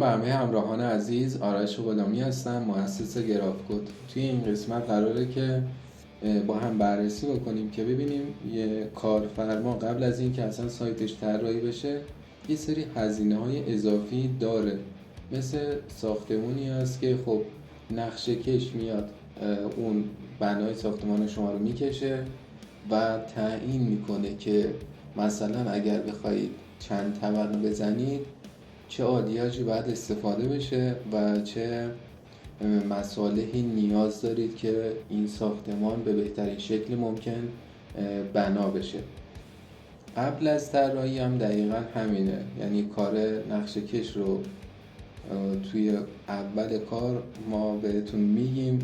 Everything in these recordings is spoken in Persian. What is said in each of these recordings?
به همه همراهان عزیز، آرش غلامی هستم، مؤسس گرافکد. توی این قسمت قراره که با هم بررسی بکنیم که ببینیم یه کارفرما قبل از این که اصلا سایتش طراحی بشه یه سری هزینه‌های اضافی داره. مثل ساختمونی هست که خب نقشه کش میاد، اون بنای ساختمان شما رو میکشه و تعیین میکنه که مثلا اگر بخواید چند طبقه بزنید چه آلیاژی باید استفاده بشه و چه مصالحی نیاز دارید که این ساختمان به بهترین شکل ممکن بنا بشه. قبل از طراحی هم دقیقا همینه، یعنی کار نقشه کش رو توی اول کار ما بهتون میگیم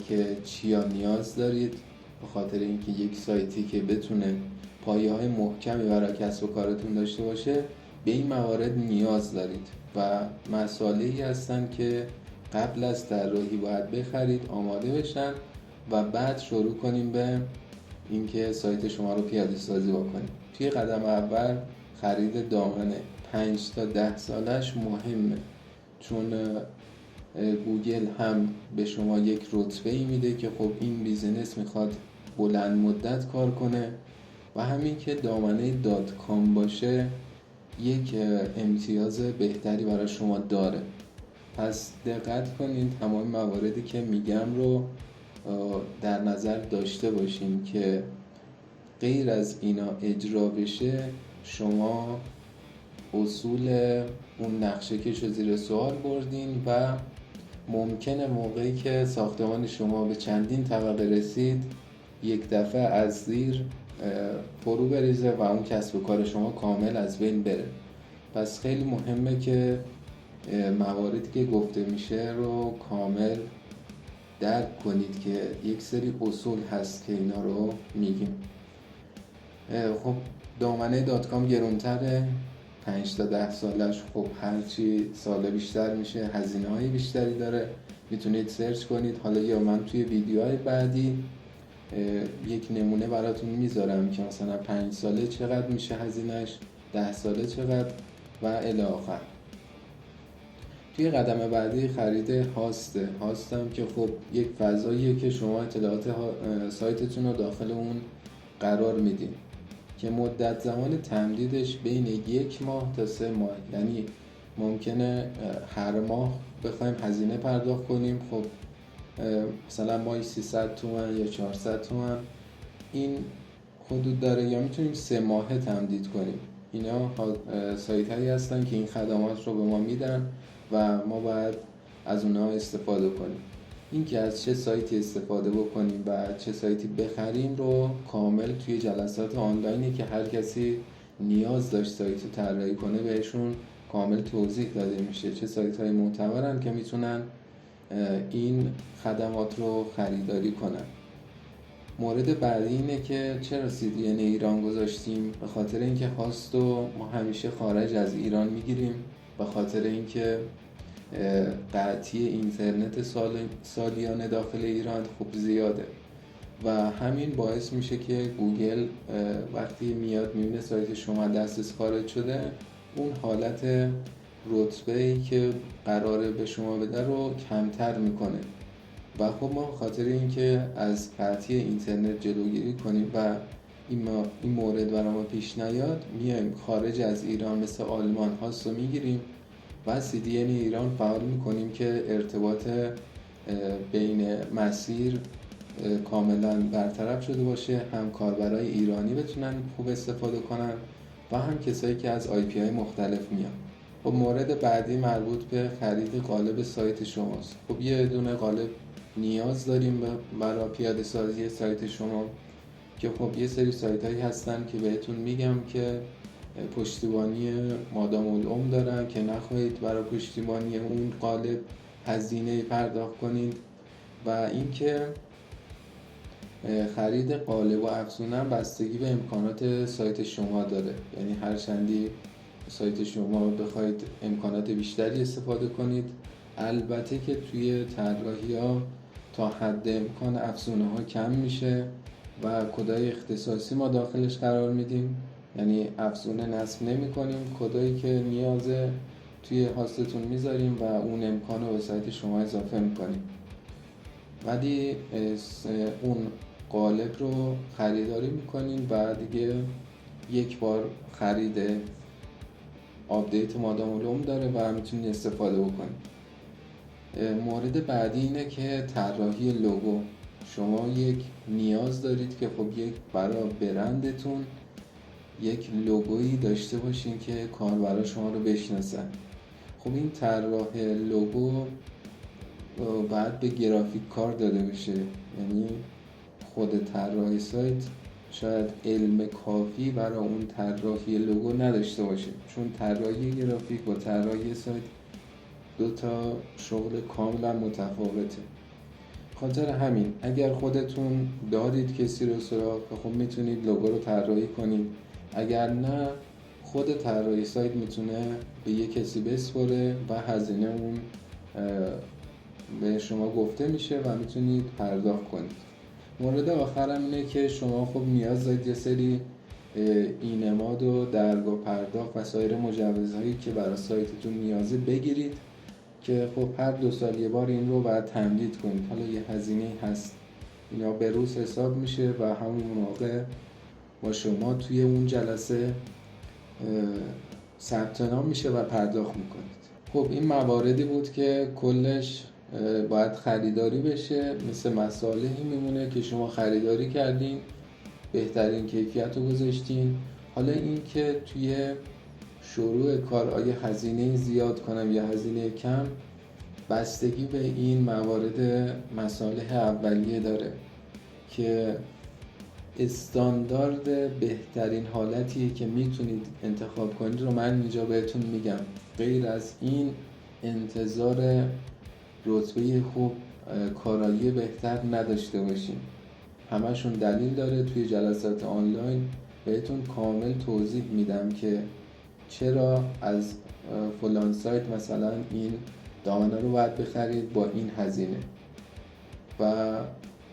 که چیا نیاز دارید، به خاطر اینکه یک سایتی که بتونه پایه‌های محکمی برای کسب و کارتون داشته باشه به این موارد نیاز دارید و مصالحی هستن که قبل از طراحی باید بخرید، آماده بشن و بعد شروع کنیم به اینکه سایت شما رو پیاده سازی بکنیم. توی قدم اول خرید دامنه 5 تا 10 سالش مهمه، چون گوگل هم به شما یک رتبه‌ای میده که خب این بیزینس میخواد بلند مدت کار کنه و همین که دامنه .com باشه یک امتیاز بهتری برای شما داره. پس دقت کنین تمام مواردی که میگم رو در نظر داشته باشین که غیر از اینا اجرا بشه شما اصول اون نقشه کش رو زیر سوال بردین و ممکنه موقعی که ساختمان شما به چندین طبقه رسید یک دفعه از زیر فرو بریزه و اون کسب و کار شما کامل از بین بره. پس خیلی مهمه که مواردی که گفته میشه رو کامل درک کنید که یک سری اصول هست که اینا رو میگیم. خب دامنه .com گرونتره، 5 تا 10 سالش خب هرچی سال بیشتر میشه هزینه های بیشتری داره. میتونید سرچ کنید، حالا یا من توی ویدیوهای بعدی یک نمونه براتون میذارم که مثلا 5 ساله چقدر میشه هزینهش، 10 ساله چقدر و الی آخر. توی قدم بعدی خرید هاسته. هاستم که خب یک فضاییه که شما اطلاعات سایتتون رو داخل اون قرار میدین که مدت زمان تمدیدش بین 1 ماه تا 3 ماه، یعنی ممکنه هر ماه بخوایم هزینه پرداخت کنیم. خب مثلا ماهی 300 تومن یا 400 تومن این حدود داره، یا میتونیم 3 ماهه تمدید کنیم. اینا سایت هایی هستن که این خدمات رو به ما میدن و ما باید از اونها استفاده کنیم. این که از چه سایتی استفاده بکنیم و چه سایتی بخریم رو کامل توی جلسات آنلاینی که هر کسی نیاز داشت سایت رو طراحی کنه بهشون کامل توضیح داده میشه چه سایت های معتبرن که میتونن این خدمات رو خریداری کنن. مورد بعدی اینه که چرا CDN ایران گذاشتیم؟ به خاطر اینکه هاست رو ما همیشه خارج از ایران میگیریم، به خاطر اینکه قطعی اینترنت سالیانه داخل ایران خوب زیاده و همین باعث میشه که گوگل وقتی میاد میبینه سایت شما دسترس خارج شده اون حالت رتبه‌ای که قراره به شما بده رو کمتر میکنه و خب ما خاطر اینکه از قطعی اینترنت جلوگیری کنیم و این مورد برای ما پیش نیاد میایم خارج از ایران مثل آلمان هاست رو میگیریم و CDN ایران فعال میکنیم که ارتباط بین مسیر کاملا برطرف شده باشه، هم کاربرای ایرانی بتونن خوب استفاده کنن و هم کسایی که از IP های مختلف میان. خب مورد بعدی مربوط به خرید قالب سایت شماست. خب یه دونه قالب نیاز داریم برای پیاده سازی سایت شما که خب یه سری سایت هایی هستن که بهتون میگم که پشتیبانی مادام العمر دارن که نخواهید برای پشتیبانی اون قالب هزینه پرداخت کنید. و اینکه خرید قالب و افزونه بستگی به امکانات سایت شما داره، یعنی هر چندی سایت شما بخواید امکانات بیشتری استفاده کنید، البته که توی طراحی ها تا حد امکان افزونه ها کم میشه و کدای اختصاصی ما داخلش قرار میدیم، یعنی افزونه نصب نمی کنیم، کدایی که نیاز توی هاستتون میذاریم و اون امکان رو به سایت شما اضافه میکنیم. ولی اون قالب رو خریداری میکنین و دیگه یک بار خرید آپدیت مادام العمر داره و میتونید استفاده بکنید. مورد بعدی اینه که طراحی لوگو. شما یک نیاز دارید که خب یک برای برندتون یک لوگویی داشته باشین که کاربرا شما رو بشناسن. خب این طراح لوگو باید به گرافیک کار داده بشه، یعنی خود طراح سایت شاید علم کافی برای اون طراحی لوگو نداشته باشه، چون طراحی گرافیک با طراحی سایت دو تا شغل کاملا متفاوته. خاطر همین اگر خودتون دارید کسی رو سراغ، خب میتونید لوگو رو طراحی کنید. اگر نه، خود طراحی سایت میتونه به یه کسی بسپره و هزینه اون به شما گفته میشه و میتونید پرداخت کنید. مورد آخرم اینه که شما خب نیاز دارید یه سری اینماد و درگاه پرداخت و سایر مجوزهایی که برای سایتتون نیازه بگیرید که خب هر 2 سال یه بار این رو باید تمدید کنید. حالا یه هزینه هست، اینا به روز حساب میشه و همون موقع با شما توی اون جلسه ثبت نام میشه و پرداخت میکنید. خب این مواردی بود که کلش باید خریداری بشه. مثل مصالحی میمونه که شما خریداری کردین، بهترین کیفیت رو گذاشتین. حالا این که توی شروع کار آیا هزینه زیاد کنم یا هزینه کم، بستگی به این موارد مصالح اولیه داره که استاندارد بهترین حالتیه که میتونید انتخاب کنید رو من اینجا بهتون میگم. غیر از این انتظار رتبه خوب، کارایی بهتر نداشته باشین. همشون دلیل داره. توی جلسات آنلاین بهتون کامل توضیح میدم که چرا از فلان سایت مثلا این دامنه رو باید بخرید با این هزینه. و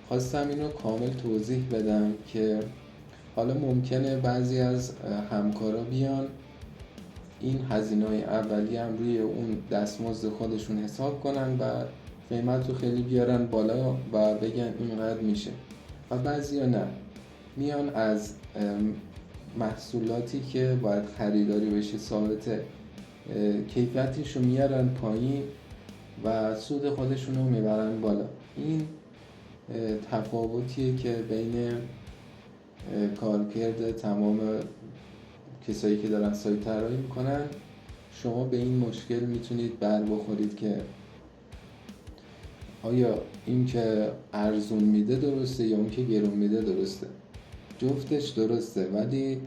خواستم اینو کامل توضیح بدم که حالا ممکنه بعضی از همکارا بیان این هزینه‌های اولیه هم روی اون دستمزد خودشون حساب کنن و قیمت رو خیلی بیارن بالا و بگن اینقدر میشه، و بعضیا نه، میان از محصولاتی که باید خریداری بشه ثابت کیفیتش رو میارن پایین و سود خودشون رو میبرن بالا. این تفاوتیه که بین کارکرد تمام کسایی که دارن سایت طراحی میکنن. شما به این مشکل میتونید بر بخورید که آیا این که ارزون میده درسته یا اون که گرون میده درسته. جفتش درسته، ولی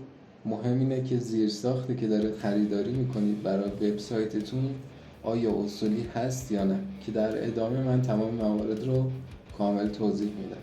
مهم اینه که زیرساختی که داره خریداری میکنید برای وبسایتتون آیا اصولی هست یا نه، که در ادامه من تمام موارد رو کامل توضیح میدم.